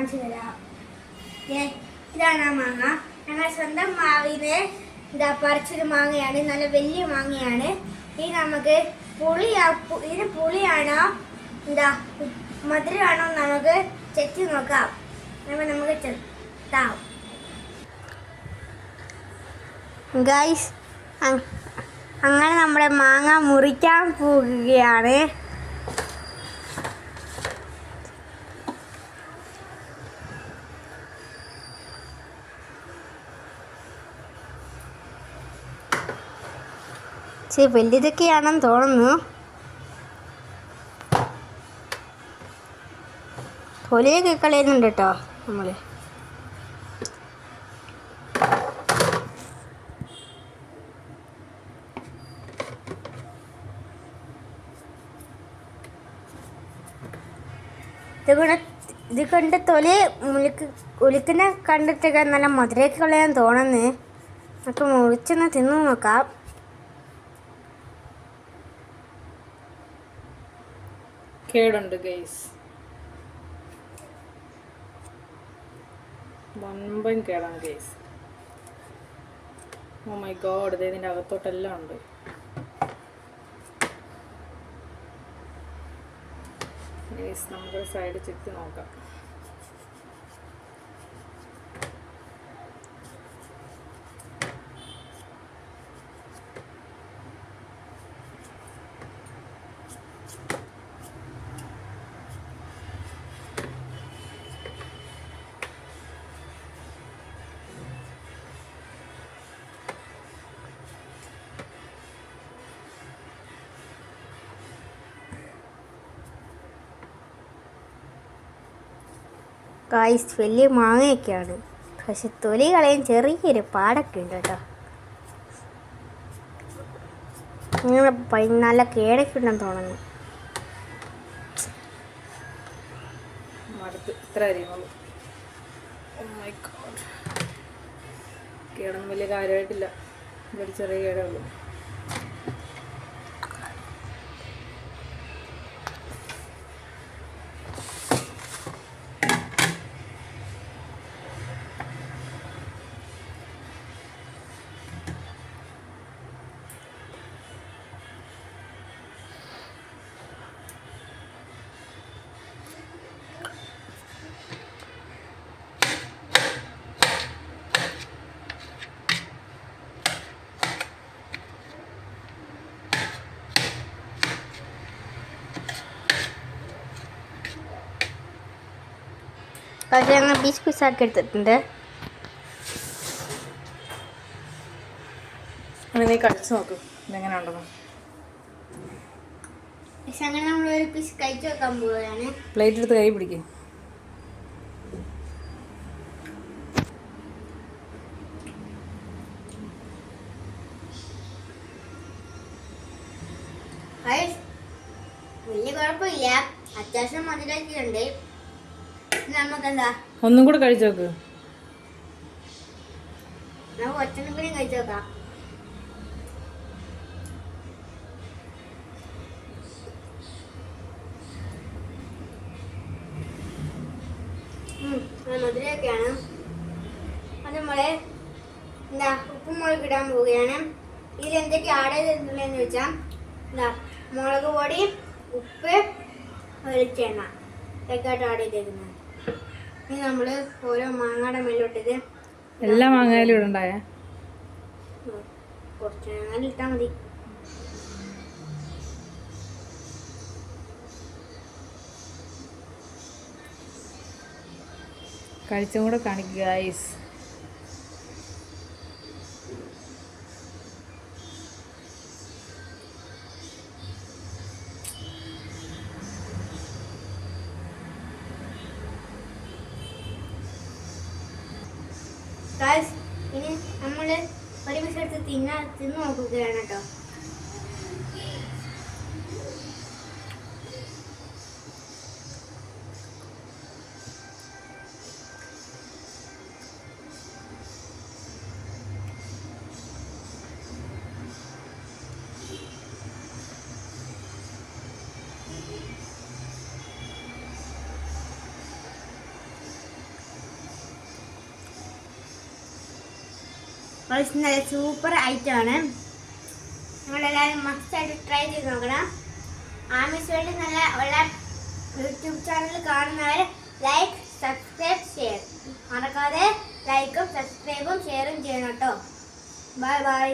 കാണിച്ചു തരാം. ഇതാണ് ആ മാങ്ങ. ഞങ്ങൾ സ്വന്തം മാവിന് പറിച്ചൊരു മാങ്ങയാണ്. നല്ല വലിയ മാങ്ങയാണ്. ഇനി നമുക്ക് ഇതിന് പുളിയാണോ മധുരമാണോ നമുക്ക് ചെത്തി നോക്കാം. നമുക്ക് ചെത്താം. ഗൈസ്, അങ്ങനെ നമ്മുടെ മാങ്ങ മുറിക്കാൻ പോകുകയാണ്. വലുതൊക്കെയാണെന്ന് തോന്നുന്നു. തൊലിയൊക്കെ കളയുന്നുണ്ട് കേട്ടോ നമ്മൾ. ഇത് കണ്ട് തൊലി ഒലിക്കുന്ന കണ്ടിട്ടൊക്കെ നല്ല മധുരമൊക്കെ കളയാൻ തോന്നുന്നു. നമുക്ക് മുറിച്ചൊന്ന് തിന്നു നോക്കാം. കേടുണ്ട് ഗൈസ്, വമ്പൻ കേടാണ് ഗൈസ്. ഓ മൈ ഗോഡ്, ഇതിൻ്റെ അകത്തോട്ടെല്ലാം ഉണ്ട്. ഗൈസ്, നമുക്കൊരു സൈഡ് ചെത്തി നോക്കാം. ഗൈസ്, വലിയ മാങ്ങയൊക്കെയാണ്. പക്ഷെ തൊലി കളയാൻ ചെറിയൊരു പാടൊക്കെ ഉണ്ട് കേട്ടോ. നല്ല കേടൊക്കെ ഉണ്ടെന്ന് തോന്നുന്നു. കേടൊന്നും വലിയ കാര്യമായിട്ടില്ല, ഒരു ചെറിയ കേടേ ഉള്ളൂ. പക്ഷേ ഞങ്ങൾ പീസാക്കി എടുത്തിട്ടുണ്ട്. നീ കഴിച്ചു നോക്കും ഇതെങ്ങനെ ഉണ്ടെന്ന്. പക്ഷെ അങ്ങനെ നമ്മളൊരു പീസ് കഴിച്ചു വെക്കാൻ പോവുകയാണ്. പ്ലേറ്റ് എടുത്ത് കൈ പിടിക്കും. വലിയ കുഴപ്പമില്ല, അത്യാവശ്യം മധുരമൊക്കെയുണ്ട്. നമുക്കെന്താ ഒന്നും കൂടെ കഴിച്ചു നോക്ക്. നമുക്ക് ഒറ്റനും കൂടി കഴിച്ചു നോക്കാം. മധുരമൊക്കെയാണ്. അത് നമ്മള് ഉപ്പും മുളക് ഇടാൻ പോവുകയാണ്. ഇതിൽ എന്തൊക്കെ ആഡ് ചെയ്തിട്ടുള്ളതെന്ന് വെച്ചാൽ മുളക് പൊടി, ഉപ്പ്, വെളിച്ചെണ്ണ ഇതൊക്കെയായിട്ട് ആഡ് ചെയ്തേക്കുന്നത്. ഇനി നമ്മൾ ഓരോ മാങ്ങയുടെ മേലോട്ടിത് എല്ലാ മാങ്ങയിലും ഇടണ്ടായ കുറച്ച് മാങ്ങ ഇട്ടാൽ മതി. കഴിച്ചും കൂടെ കാണിക്കുക ഗൈസ്. ഇനി നമ്മൾ ഒരു പീസ് എടുത്ത് തിന്നു നോക്കുകയാണ് കേട്ടോ. നല്ല സൂപ്പർ ഐറ്റമാണ്. നമ്മളെല്ലാവരും മസ്റ്റായിട്ട് ട്രൈ ചെയ്ത് നോക്കണം. ആമീസ് വേണ്ടി നല്ല ഉള്ള യൂട്യൂബ് ചാനൽ കാണുന്നവർ ലൈക്ക് സബ്സ്ക്രൈബ് ഷെയർ മറക്കാതെ ലൈക്കും സബ്സ്ക്രൈബും ഷെയറും ചെയ്യണം കേട്ടോ. Bye bye.